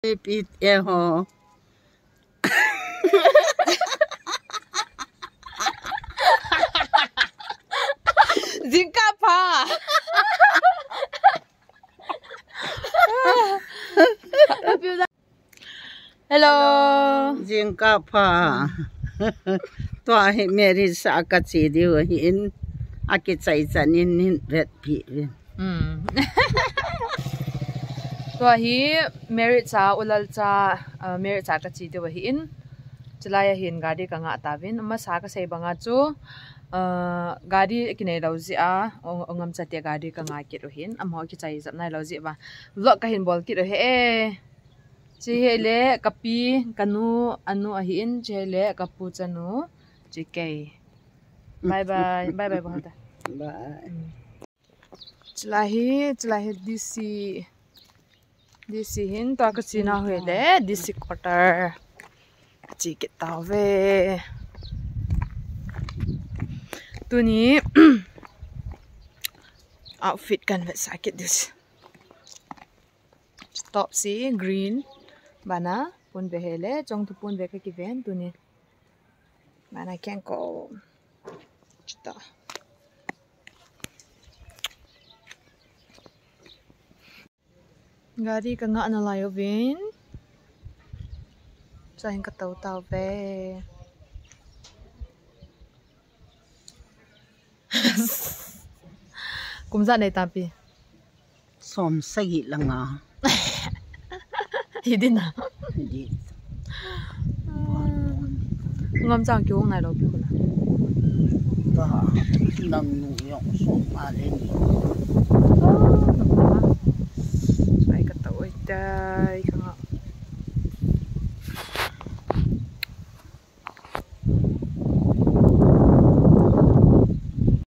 Repeat ho. Zinka pa. Hello. Zinka pa. Tua hi meri sa ka chi di ho hin aki chai chanin nin red pi. Tua hi merit cha ulal cha merit cha ka chi de hi in chalaya hin gadi ka nga tawin ma sa ka sei banga chu gadi kinai lauzi a ongam cha te gadi ka nga ki ro hin amho ki chai zap nai lauzi ba vlog ka hin bol ki ro he chi hele kapi kanu anu a hi in chi hele kapu chanu chi ke bye bye bahata Bye. Chalahi DC hin to ka china hele DC quarter chi ke tawe tuni outfit kan vet sakit this top si green bana pun behele chong tu pun beka ki ven tuni bana can ko chita gari ka nga na layo vin sahin ka tau ve kumza nei tapi Som sagi lang ah. hindi na Hindi. ngam chang kyong nai lo pi ko na Ta nang nu yung som alin. ay ka tau dai ka nga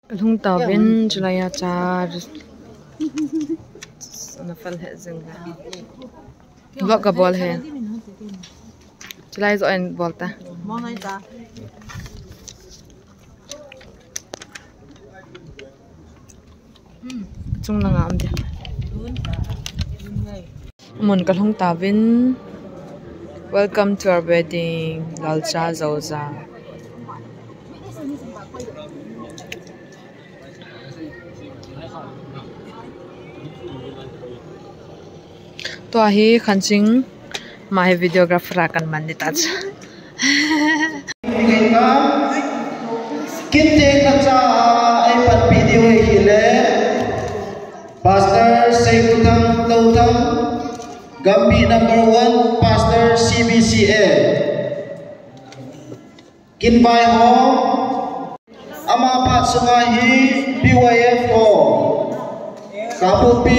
kalung tawin chulaya char nafal hai zinga vlog ka bol hai chulaya zo en bolta chung na nga am dia mon kalung tawin welcome to our wedding lalcha zauza to hi khanching my videographer akan manditach Kinte kacha ay pat video hile Pastor Sekutam Tautam Gambi number 1 Pastor CBCA Kinbay ho ama pat sumahi PYF ho Kapupi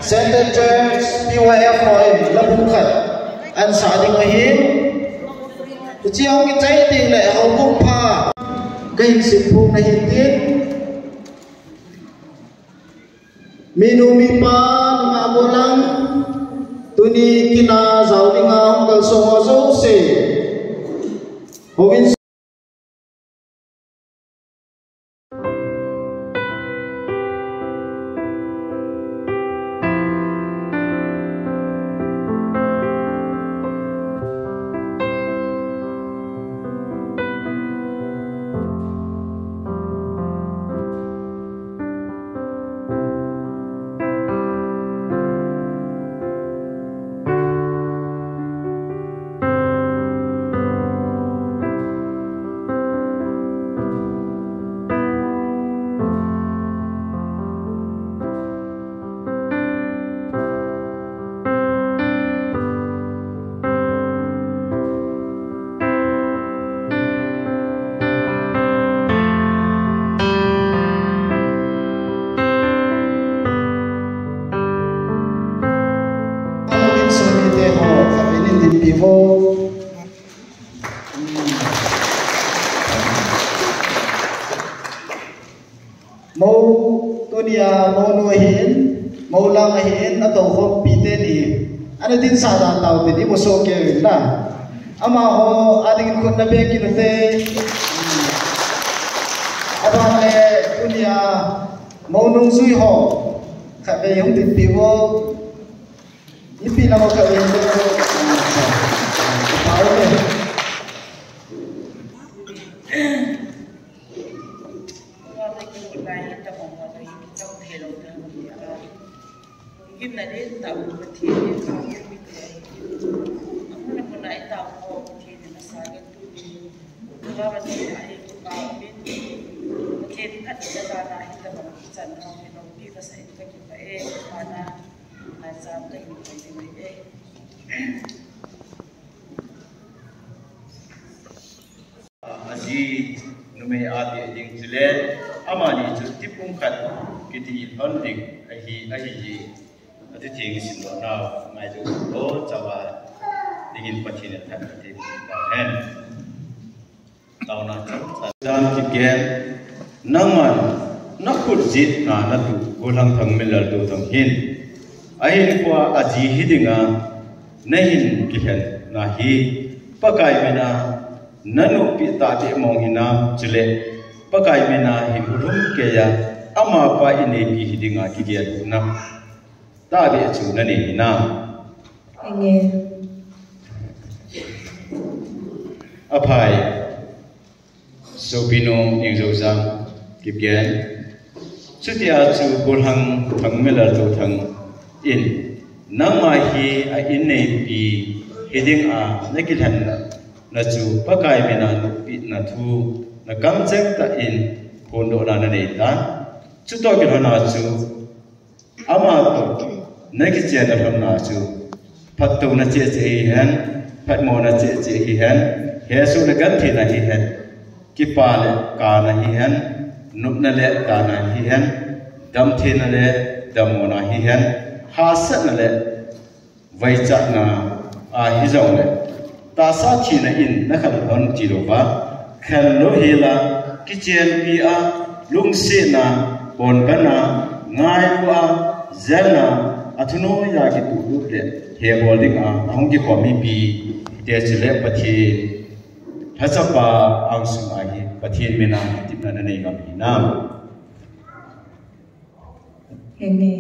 Center Church PYF ho labungkat an sading ahin chiang ki chai ting le ho kum pha kai sipung na hitin minu mi pa nga bolang tuni kina zawdinga kal songo so se hovin mo tunia mo nuhin mo lang hin ato hom pite ni ano din sa tao din mo so ke na ama ho ading kun na be kinute aba le tunia mo nung sui ho ka be yung din piwo Ipi nama kami itu tahu ni. Aji numai ati jing jile amani ju tipung kat kiti hunting ahi ati jing sindo na ngai ju lo cawa dingin pachin tak ti hen tauna dan tigen naman nakut jit na natu golang thang milal do thang hin ahin kwa aji hidinga nahin kihen na hi pakai mena nanu pita de monghina jule pakai mena hi udum keya ama pa ini bi hidinga kidia na ta be chu na ni na Enge apai sobino ingzozam kibgen chutia chu golhang thangmela to thang in nama hi a inne bi hiding a nakilhan na chu pakai mena nupi na thu na kamchek ta in kondo na nei ta chu to ki hana chu ama to neki che na hana chu phattu na che che hen phatmo na che che hi hen he su na gan thi na hi hen ki pa le ka na hi hen nup na le ka na hi hen dam thi na le dam na hi hen ha sat na le vai cha na a hi zong le ta sa chi na in na khan hon chi lo ba khan lo he la kitchen pi a lung se na bon ba na ngai lu a zel na athuno ya ki tu lu le he holding a hong ki ko mi pi te chile pathi phachapa ang su a hi pathi me na tip na nei ga mi na Enge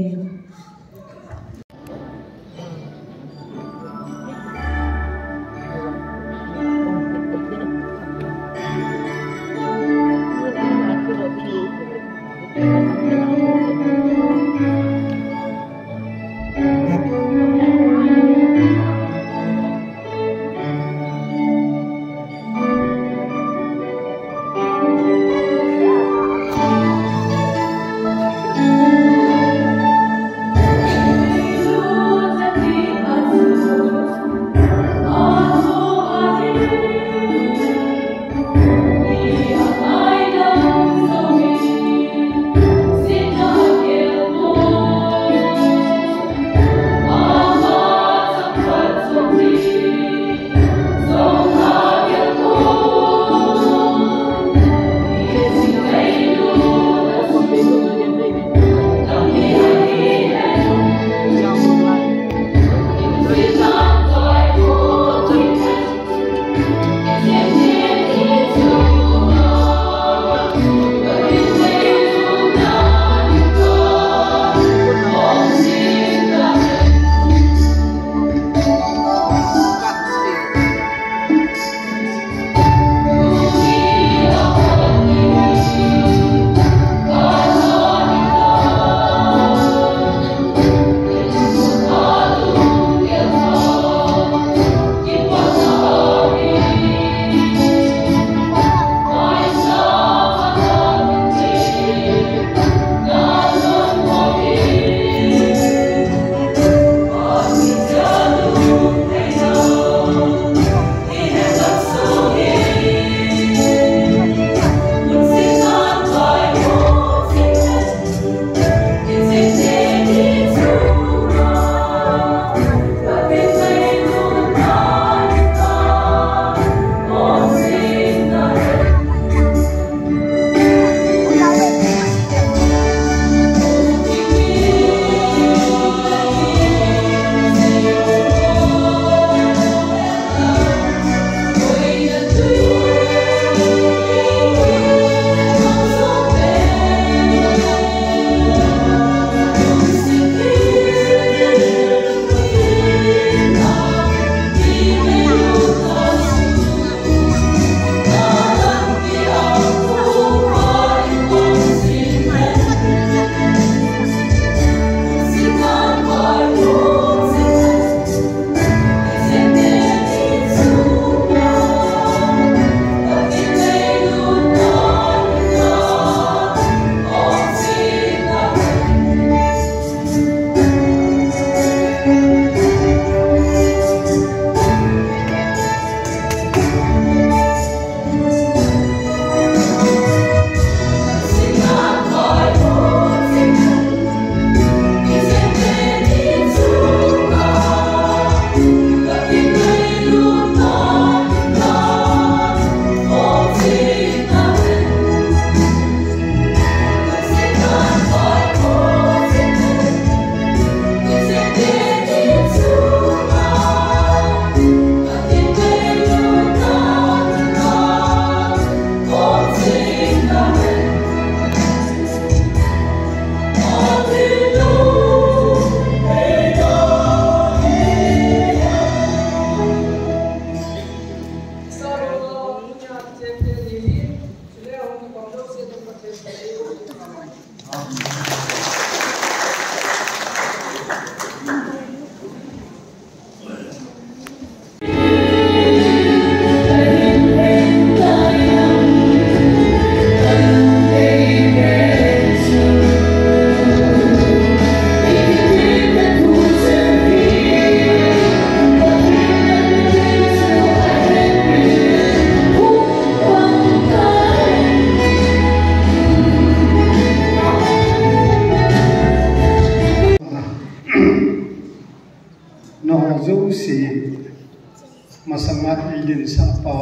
masangat idin sa pa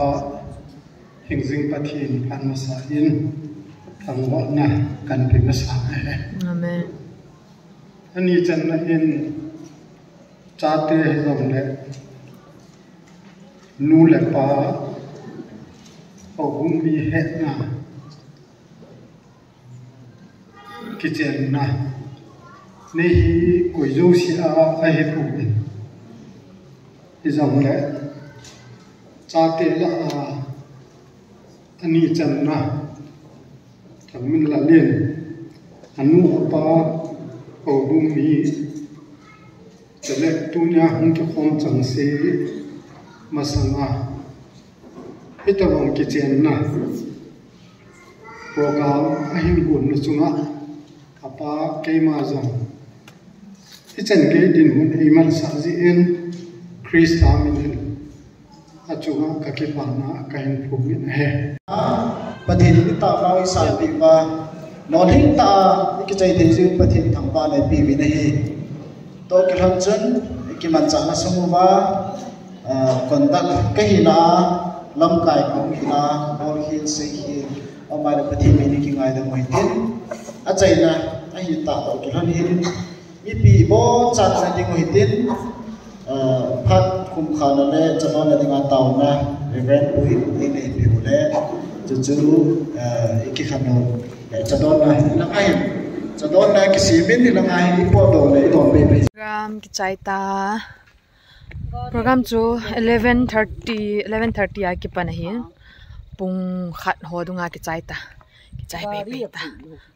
hingzing pathin pan masa in thangwa na kan pi masa Amen. ani chan na in chate zong le nu le pa ogum bi he na kitchen na nei hi koi zo si a he pu ni zong le chate la ani chan na thằng mình là liền anu pa ogum mi chale tu nya hung ke khom chang se masanga itawang kitchen na program ahim gun na chunga apa keima zong ichen ke din hun imal sa ji en krista min achunga ka ke pa na ka hin phu min he pathin ta bao san pi ba non hin ta ki chai the ju pathin thang ba lai pi vi na hi to ki han chun ki man chang na samu ba kondak ka hi na lam kai kong hi na or hi se hi amara pathin mi ni ki ngai da moi tin a chai na a hi ta to ki han hin mi pi bo chat na ding moi tin phat kum khana le chama na dinga taw na event ui ni nei pi le chu iki khano chadon na langai chadon na ki simin ni langai po do le don be be Program ki chai ta program chu 11:30 ai ki pan hin pung khat ho dunga ki chai be ta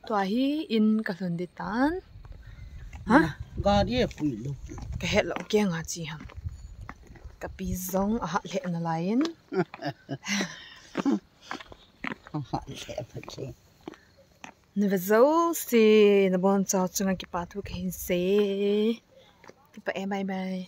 to hi in ka hlun di tan ha gari pui lo ka het lo ke nga chi ham ka pi zong a le na lain ha le pati Nevezo si na bon chao chunga ki pa thu ke hin se ki pa bye bye